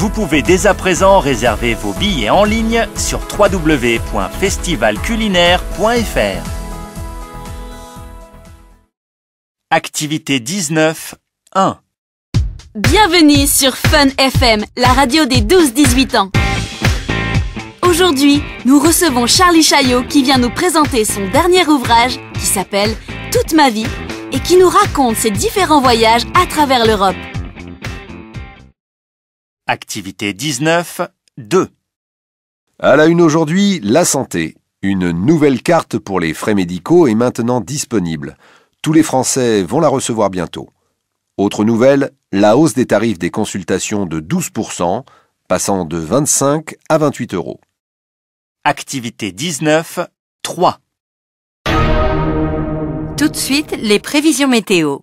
Vous pouvez dès à présent réserver vos billets en ligne sur www.festivalculinaire.fr. Activité 19, 1. Bienvenue sur Fun FM, la radio des 12-18 ans. Aujourd'hui, nous recevons Charlie Chaillot qui vient nous présenter son dernier ouvrage qui s'appelle « Toute ma vie » et qui nous raconte ses différents voyages à travers l'Europe. Activité 19, 2. À la une aujourd'hui, la santé. Une nouvelle carte pour les frais médicaux est maintenant disponible. Tous les Français vont la recevoir bientôt. Autre nouvelle, la hausse des tarifs des consultations de 12%, passant de 25 à 28 euros. Activité 19, 3. Tout de suite, les prévisions météo.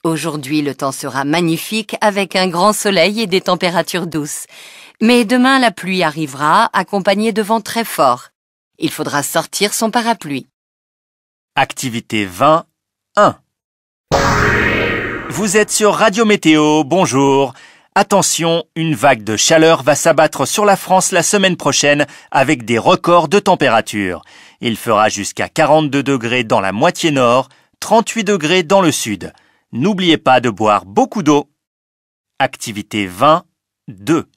Aujourd'hui, le temps sera magnifique avec un grand soleil et des températures douces. Mais demain, la pluie arrivera, accompagnée de vents très forts. Il faudra sortir son parapluie. Activité 20, 1. Vous êtes sur Radio Météo, bonjour. Attention, une vague de chaleur va s'abattre sur la France la semaine prochaine avec des records de température. Il fera jusqu'à 42 degrés dans la moitié nord, 38 degrés dans le sud. N'oubliez pas de boire beaucoup d'eau. Activité 20, 2.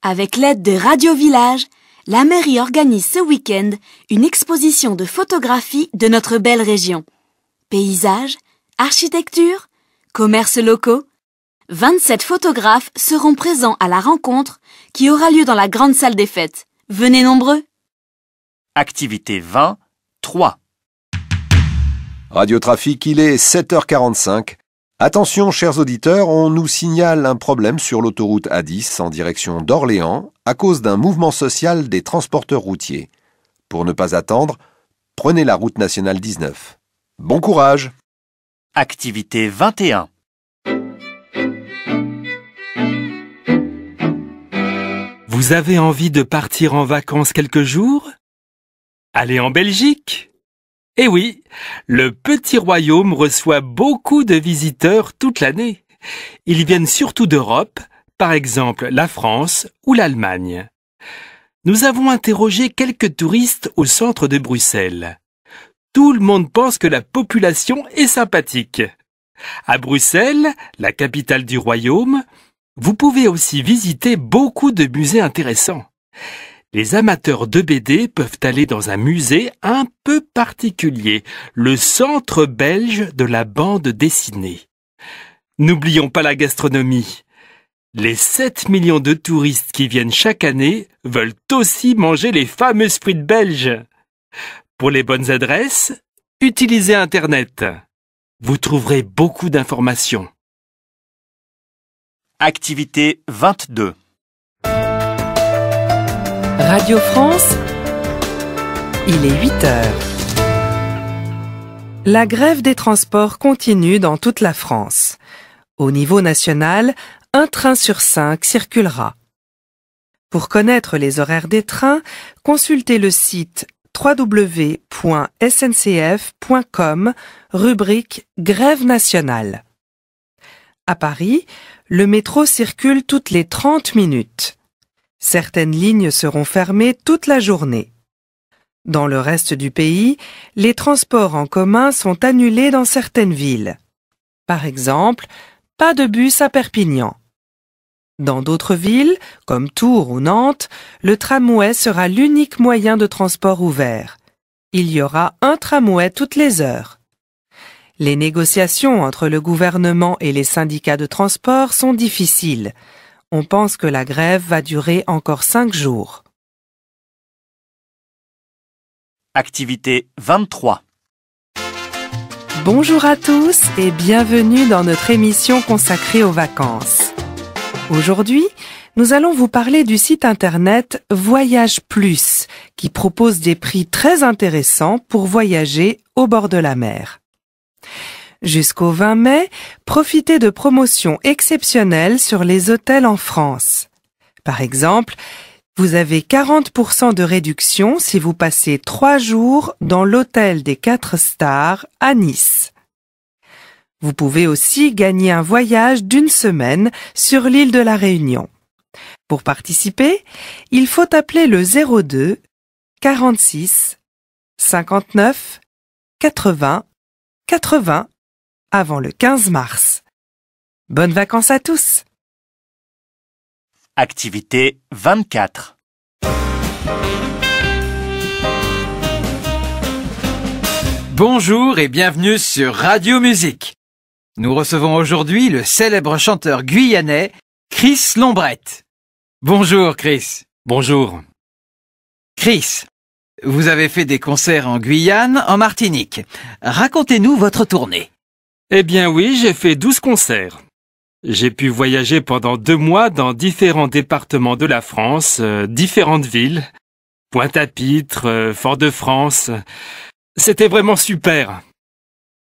Avec l'aide de Radio Village, la mairie organise ce week-end une exposition de photographies de notre belle région. Paysages, architecture, commerces locaux. 27 photographes seront présents à la rencontre qui aura lieu dans la grande salle des fêtes. Venez nombreux. Activité 20, 3. Radio Trafic, il est 7h45. Attention, chers auditeurs, on nous signale un problème sur l'autoroute A10 en direction d'Orléans à cause d'un mouvement social des transporteurs routiers. Pour ne pas attendre, prenez la route nationale 19. Bon courage! Activité 21. Vous avez envie de partir en vacances quelques jours? Allez en Belgique! Eh oui, le petit royaume reçoit beaucoup de visiteurs toute l'année. Ils viennent surtout d'Europe, par exemple la France ou l'Allemagne. Nous avons interrogé quelques touristes au centre de Bruxelles. Tout le monde pense que la population est sympathique. À Bruxelles, la capitale du royaume, vous pouvez aussi visiter beaucoup de musées intéressants. Les amateurs de BD peuvent aller dans un musée un peu particulier, le Centre belge de la bande dessinée. N'oublions pas la gastronomie. Les 7 millions de touristes qui viennent chaque année veulent aussi manger les fameuses frites belges. Pour les bonnes adresses, utilisez Internet. Vous trouverez beaucoup d'informations. Activité 22. Radio France, il est 8 heures. La grève des transports continue dans toute la France. Au niveau national, un train sur 5 circulera. Pour connaître les horaires des trains, consultez le site www.sncf.com, rubrique Grève nationale. À Paris, le métro circule toutes les 30 minutes. Certaines lignes seront fermées toute la journée. Dans le reste du pays, les transports en commun sont annulés dans certaines villes. Par exemple, pas de bus à Perpignan. Dans d'autres villes, comme Tours ou Nantes, le tramway sera l'unique moyen de transport ouvert. Il y aura un tramway toutes les heures. Les négociations entre le gouvernement et les syndicats de transport sont difficiles. On pense que la grève va durer encore 5 jours. Activité 23. Bonjour à tous et bienvenue dans notre émission consacrée aux vacances. Aujourd'hui, nous allons vous parler du site internet Voyage Plus, qui propose des prix très intéressants pour voyager au bord de la mer. Jusqu'au 20 mai, profitez de promotions exceptionnelles sur les hôtels en France. Par exemple, vous avez 40% de réduction si vous passez 3 jours dans l'hôtel des 4 stars à Nice. Vous pouvez aussi gagner un voyage d'1 semaine sur l'île de la Réunion. Pour participer, il faut appeler le 02 46 59 80 80 avant le 15 mars. Bonnes vacances à tous! Activité 24. Bonjour et bienvenue sur Radio Musique. Nous recevons aujourd'hui le célèbre chanteur guyanais Chris Lombrette. Bonjour Chris. Bonjour. Chris, vous avez fait des concerts en Guyane, en Martinique. Racontez-nous votre tournée. Eh bien oui, j'ai fait 12 concerts. J'ai pu voyager pendant 2 mois dans différents départements de la France, différentes villes. Pointe-à-Pitre, Fort-de-France. C'était vraiment super.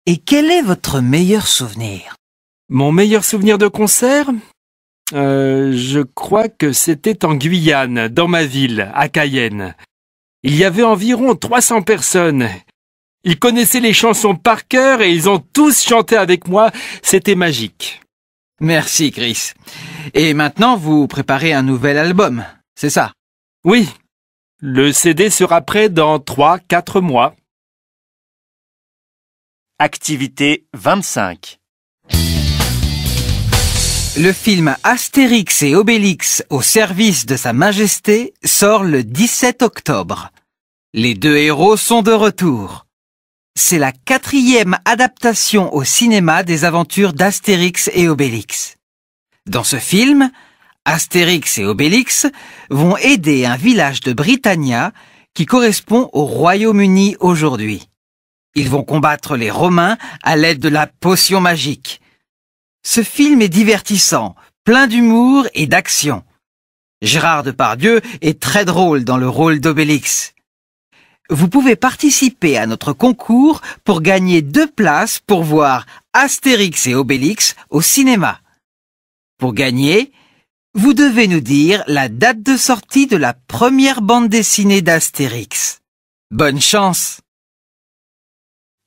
Et quel est votre meilleur souvenir? Mon meilleur souvenir de concert? Je crois que c'était en Guyane, dans ma ville, à Cayenne. Il y avait environ 300 personnes. Ils connaissaient les chansons par cœur et ils ont tous chanté avec moi. C'était magique. Merci Chris. Et maintenant, vous préparez un nouvel album, c'est ça? Oui, le CD sera prêt dans 3-4 mois. Activité 25. Le film Astérix et Obélix au service de Sa Majesté sort le 17 octobre. Les 2 héros sont de retour. C'est la 4e adaptation au cinéma des aventures d'Astérix et Obélix. Dans ce film, Astérix et Obélix vont aider un village de Britannia qui correspond au Royaume-Uni aujourd'hui. Ils vont combattre les Romains à l'aide de la potion magique. Ce film est divertissant, plein d'humour et d'action. Gérard Depardieu est très drôle dans le rôle d'Obélix. Vous pouvez participer à notre concours pour gagner 2 places pour voir Astérix et Obélix au cinéma. Pour gagner, vous devez nous dire la date de sortie de la première bande dessinée d'Astérix. Bonne chance!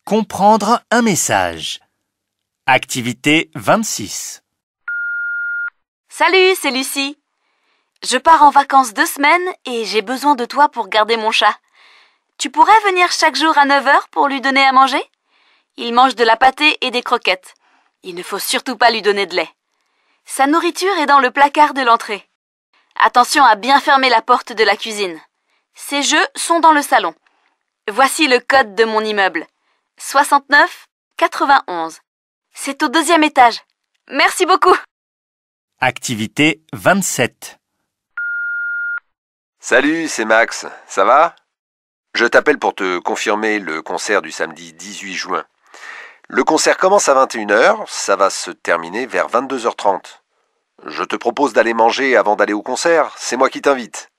Comprendre un message. Activité 26. Salut, c'est Lucie. Je pars en vacances 2 semaines et j'ai besoin de toi pour garder mon chat. Tu pourrais venir chaque jour à 9 h pour lui donner à manger? Il mange de la pâtée et des croquettes. Il ne faut surtout pas lui donner de lait. Sa nourriture est dans le placard de l'entrée. Attention à bien fermer la porte de la cuisine. Ses jeux sont dans le salon. Voici le code de mon immeuble. 69 91. C'est au 2e étage. Merci beaucoup. Activité 27. Salut, c'est Max. Ça va? Je t'appelle pour te confirmer le concert du samedi 18 juin. Le concert commence à 21 h, ça va se terminer vers 22 h 30. Je te propose d'aller manger avant d'aller au concert, c'est moi qui t'invite.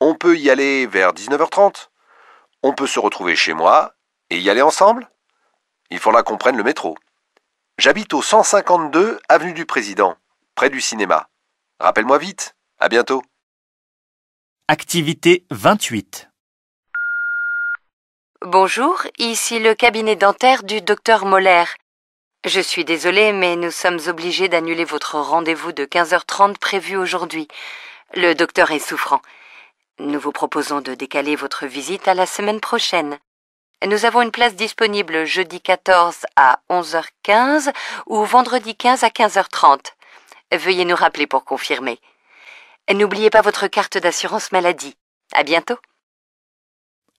On peut y aller vers 19 h 30. On peut se retrouver chez moi et y aller ensemble? Il faudra qu'on prenne le métro. J'habite au 152 avenue du Président, près du cinéma. Rappelle-moi vite. À bientôt. Activité 28. Bonjour, ici le cabinet dentaire du docteur Moller. Je suis désolée, mais nous sommes obligés d'annuler votre rendez-vous de 15h30 prévu aujourd'hui. Le docteur est souffrant. Nous vous proposons de décaler votre visite à la semaine prochaine. Nous avons une place disponible jeudi 14 à 11h15 ou vendredi 15 à 15h30. Veuillez nous rappeler pour confirmer. N'oubliez pas votre carte d'assurance maladie. À bientôt.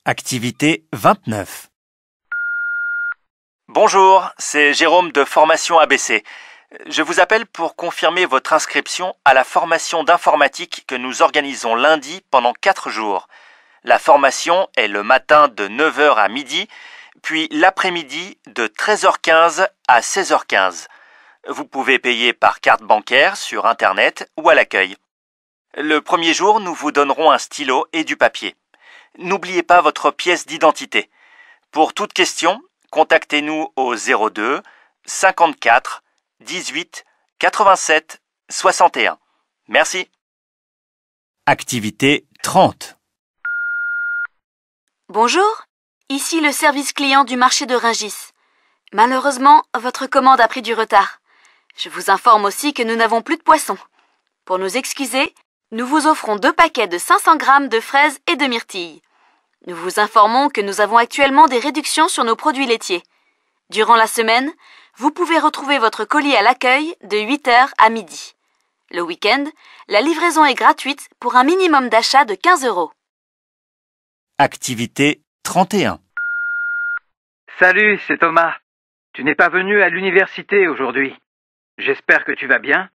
Activité 29. Bonjour, c'est Jérôme de Formation ABC. Je vous appelle pour confirmer votre inscription à la formation d'informatique que nous organisons lundi pendant 4 jours. La formation est le matin de 9 h à midi, puis l'après-midi de 13h15 à 16h15. Vous pouvez payer par carte bancaire sur Internet ou à l'accueil. Le premier jour, nous vous donnerons un stylo et du papier. N'oubliez pas votre pièce d'identité. Pour toute question, contactez-nous au 02 54 18 87 61. Merci. Activité 30. Bonjour, ici le service client du marché de Rungis. Malheureusement, votre commande a pris du retard. Je vous informe aussi que nous n'avons plus de poissons. Pour nous excuser, Nous vous offrons 2 paquets de 500 grammes de fraises et de myrtilles. Nous vous informons que nous avons actuellement des réductions sur nos produits laitiers. Durant la semaine, vous pouvez retrouver votre colis à l'accueil de 8h à midi. Le week-end, la livraison est gratuite pour un minimum d'achat de 15 €. Activité 31. Salut, c'est Thomas. Tu n'es pas venu à l'université aujourd'hui. J'espère que tu vas bien.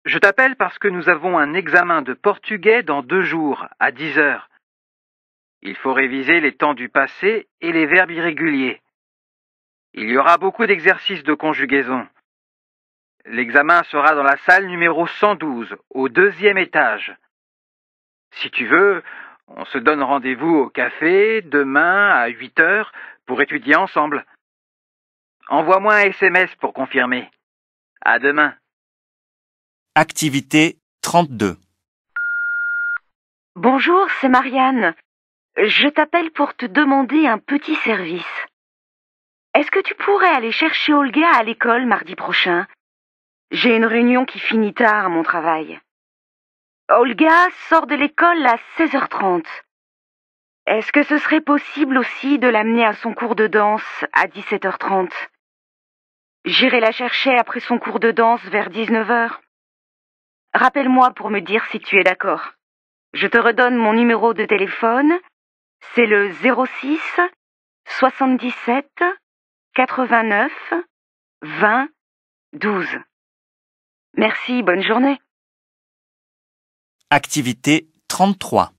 Je t'appelle parce que nous avons un examen de portugais dans 2 jours, à 10h. Il faut réviser les temps du passé et les verbes irréguliers. Il y aura beaucoup d'exercices de conjugaison. L'examen sera dans la salle numéro 112, au 2e étage. Si tu veux, on se donne rendez-vous au café demain à 8h pour étudier ensemble. Envoie-moi un SMS pour confirmer. À demain. Activité 32. Bonjour, c'est Marianne. Je t'appelle pour te demander un petit service. Est-ce que tu pourrais aller chercher Olga à l'école mardi prochain? J'ai une réunion qui finit tard à mon travail. Olga sort de l'école à 16h30. Est-ce que ce serait possible aussi de l'amener à son cours de danse à 17h30? J'irai la chercher après son cours de danse vers 19h. Rappelle-moi pour me dire si tu es d'accord. Je te redonne mon numéro de téléphone. C'est le 06 77 89 20 12. Merci, bonne journée. Activité 33.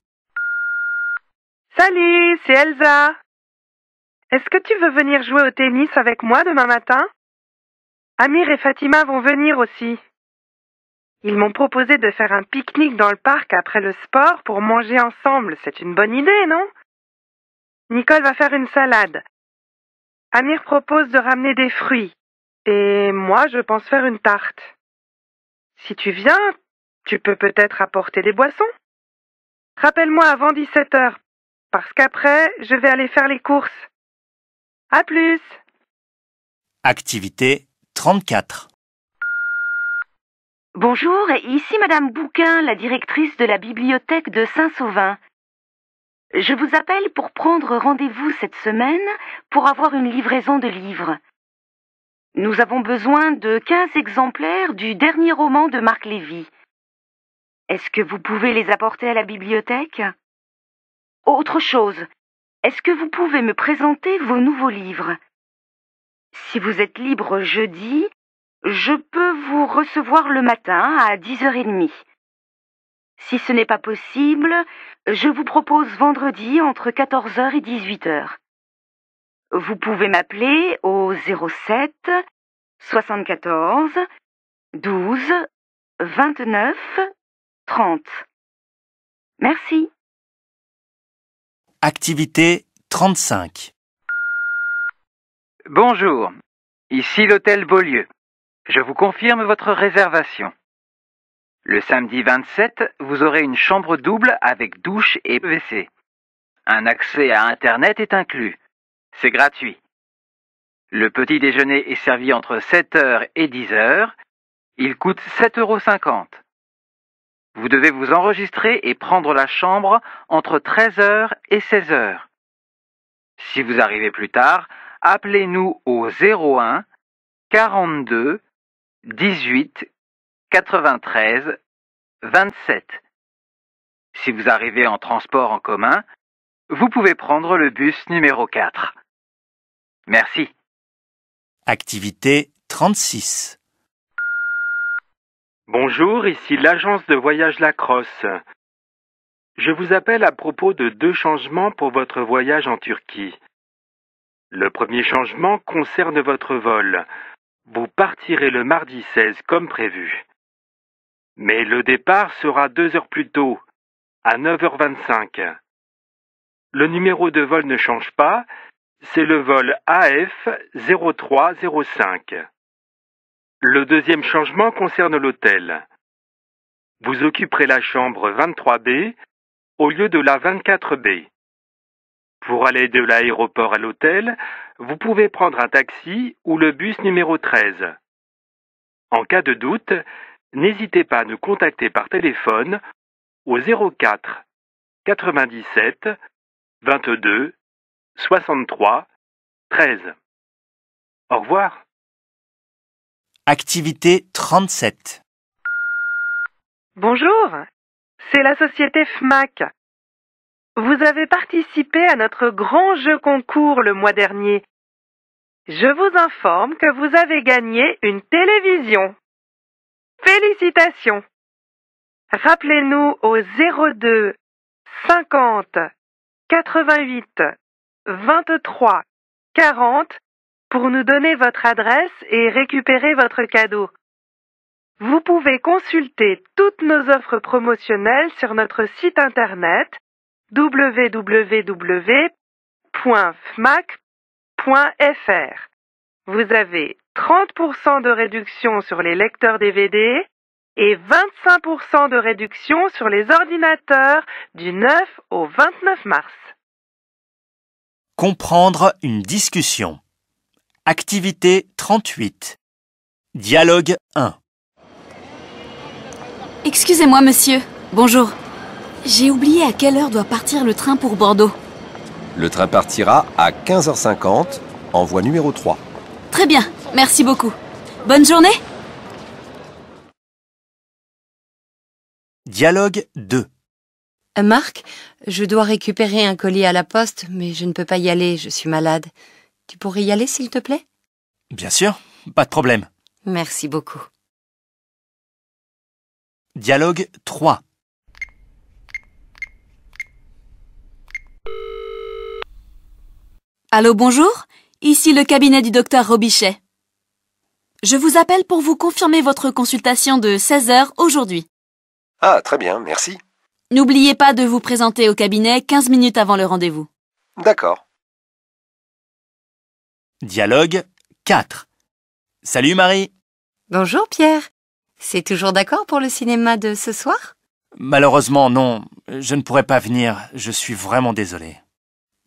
Salut, c'est Elsa. Est-ce que tu veux venir jouer au tennis avec moi demain matin? Amir et Fatima vont venir aussi. Ils m'ont proposé de faire un pique-nique dans le parc après le sport pour manger ensemble. C'est une bonne idée, non? Nicole va faire une salade. Amir propose de ramener des fruits. Et moi, je pense faire une tarte. Si tu viens, tu peux peut-être apporter des boissons. Rappelle-moi avant 17h, parce qu'après, je vais aller faire les courses. À plus! Activité 34. Bonjour, ici Madame Bouquin, la directrice de la bibliothèque de Saint-Sauvin. Je vous appelle pour prendre rendez-vous cette semaine pour avoir une livraison de livres. Nous avons besoin de 15 exemplaires du dernier roman de Marc Lévy. Est-ce que vous pouvez les apporter à la bibliothèque? Autre chose, est-ce que vous pouvez me présenter vos nouveaux livres? Si vous êtes libre jeudi, je peux vous recevoir le matin à 10h30. Si ce n'est pas possible, je vous propose vendredi entre 14h et 18h. Vous pouvez m'appeler au 07 74 12 29 30. Merci. Activité 35. Bonjour, ici l'hôtel Beaulieu. Je vous confirme votre réservation. Le samedi 27, vous aurez une chambre double avec douche et WC. Un accès à Internet est inclus. C'est gratuit. Le petit déjeuner est servi entre 7h et 10h. Il coûte 7,50 €. Vous devez vous enregistrer et prendre la chambre entre 13h et 16h. Si vous arrivez plus tard, appelez-nous au 01 42 18 93 27. Si vous arrivez en transport en commun, vous pouvez prendre le bus numéro 4. Merci. Activité 36. Bonjour, ici l'agence de voyage Lacrosse. Je vous appelle à propos de 2 changements pour votre voyage en Turquie. Le premier changement concerne votre vol. Vous partirez le mardi 16 comme prévu. Mais le départ sera 2 heures plus tôt, à 9h25. Le numéro de vol ne change pas, c'est le vol AF 0305. Le deuxième changement concerne l'hôtel. Vous occuperez la chambre 23B au lieu de la 24B. Pour aller de l'aéroport à l'hôtel, vous pouvez prendre un taxi ou le bus numéro 13. En cas de doute, n'hésitez pas à nous contacter par téléphone au 04 97 22 63 13. Au revoir. Activité 37. Bonjour, c'est la société FMAC. Vous avez participé à notre grand jeu concours le mois dernier. Je vous informe que vous avez gagné une télévision. Félicitations! Rappelez-nous au 02 50 88 23 40 pour nous donner votre adresse et récupérer votre cadeau. Vous pouvez consulter toutes nos offres promotionnelles sur notre site internet www.fmac.fr. Vous avez 30% de réduction sur les lecteurs DVD et 25% de réduction sur les ordinateurs du 9 au 29 mars. Comprendre une discussion. Activité 38. Dialogue 1. Excusez-moi, monsieur. Bonjour. J'ai oublié à quelle heure doit partir le train pour Bordeaux. Le train partira à 15h50 en voie numéro 3. Très bien, merci beaucoup. Bonne journée. Dialogue 2. Marc, je dois récupérer un colis à la poste, mais je ne peux pas y aller, je suis malade. Tu pourrais y aller, s'il te plaît? Bien sûr, pas de problème. Merci beaucoup. Dialogue 3. Allô, bonjour. Ici le cabinet du docteur Robichet. Je vous appelle pour vous confirmer votre consultation de 16h aujourd'hui. Ah, très bien, merci. N'oubliez pas de vous présenter au cabinet 15 minutes avant le rendez-vous. D'accord. Dialogue 4. Salut Marie. Bonjour Pierre. C'est toujours d'accord pour le cinéma de ce soir? Malheureusement, non. Je ne pourrai pas venir. Je suis vraiment désolé.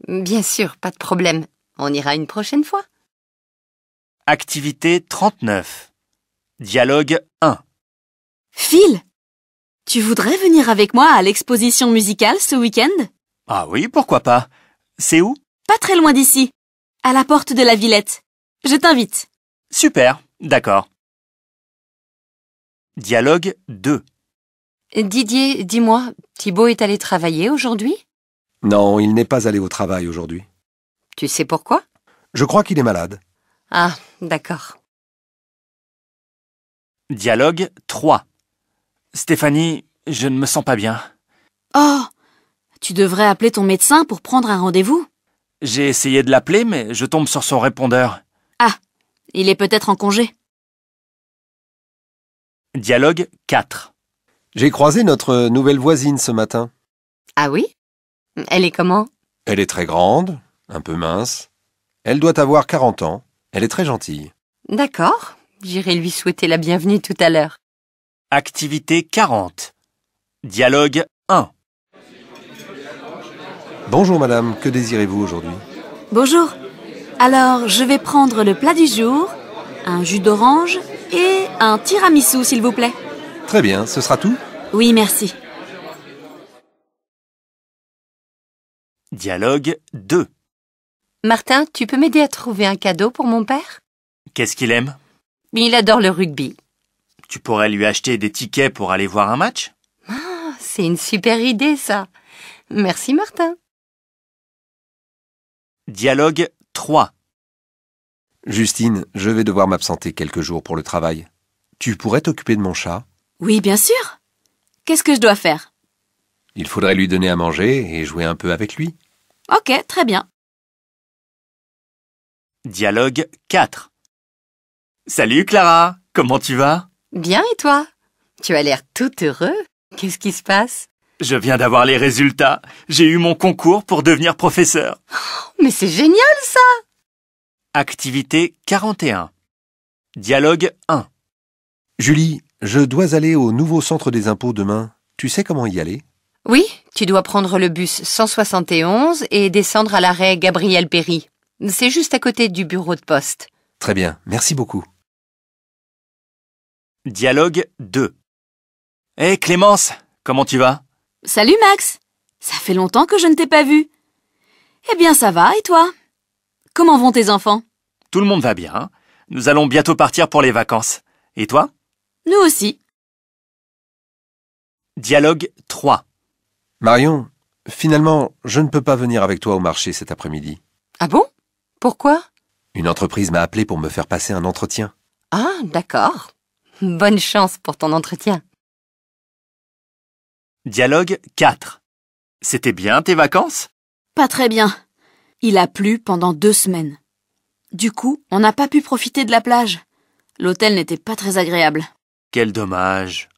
Bien sûr, pas de problème. On ira une prochaine fois. Activité 39. Dialogue 1. Phil, tu voudrais venir avec moi à l'exposition musicale ce week-end? Ah oui, pourquoi pas. C'est où? Pas très loin d'ici, à la porte de la Villette. Je t'invite. Super, d'accord. Dialogue 2. Didier, dis-moi, Thibaut est allé travailler aujourd'hui? Non, il n'est pas allé au travail aujourd'hui. Tu sais pourquoi? Je crois qu'il est malade. Ah, d'accord. Dialogue 3. Stéphanie, je ne me sens pas bien. Oh, tu devrais appeler ton médecin pour prendre un rendez-vous. J'ai essayé de l'appeler, mais je tombe sur son répondeur. Ah, il est peut-être en congé. Dialogue 4. J'ai croisé notre nouvelle voisine ce matin. Ah oui? Elle est comment? Elle est très grande, un peu mince. Elle doit avoir 40 ans. Elle est très gentille. D'accord, j'irai lui souhaiter la bienvenue tout à l'heure. Activité 40. Dialogue 1. Bonjour madame, que désirez-vous aujourd'hui? Bonjour. Alors, je vais prendre le plat du jour, un jus d'orange et un tiramisu, s'il vous plaît. Très bien, ce sera tout? Oui, merci. Dialogue 2. Martin, tu peux m'aider à trouver un cadeau pour mon père? Qu'est-ce qu'il aime? Il adore le rugby. Tu pourrais lui acheter des tickets pour aller voir un match? Ah, c'est une super idée, ça. Merci, Martin. Dialogue 3. Justine, je vais devoir m'absenter quelques jours pour le travail. Tu pourrais t'occuper de mon chat? Oui, bien sûr. Qu'est-ce que je dois faire? Il faudrait lui donner à manger et jouer un peu avec lui. Ok, très bien. Dialogue 4. Salut Clara, comment tu vas? Bien, et toi? Tu as l'air tout heureux. Qu'est-ce qui se passe? Je viens d'avoir les résultats. J'ai eu mon concours pour devenir professeur. Mais c'est génial, ça! Activité 41. Dialogue 1. Julie, je dois aller au nouveau centre des impôts demain. Tu sais comment y aller? Oui, tu dois prendre le bus 171 et descendre à l'arrêt Gabriel Péry. C'est juste à côté du bureau de poste. Très bien, merci beaucoup. Dialogue 2. Hé Clémence, comment tu vas? Salut Max. Ça fait longtemps que je ne t'ai pas vu. Eh bien ça va, et toi? Comment vont tes enfants? Tout le monde va bien. Nous allons bientôt partir pour les vacances. Et toi? Nous aussi. Dialogue 3. Marion, finalement, je ne peux pas venir avec toi au marché cet après-midi. Ah bon? Pourquoi? Une entreprise m'a appelé pour me faire passer un entretien. Ah, d'accord. Bonne chance pour ton entretien. Dialogue 4. C'était bien tes vacances? Pas très bien. Il a plu pendant 2 semaines. Du coup, on n'a pas pu profiter de la plage. L'hôtel n'était pas très agréable. Quel dommage.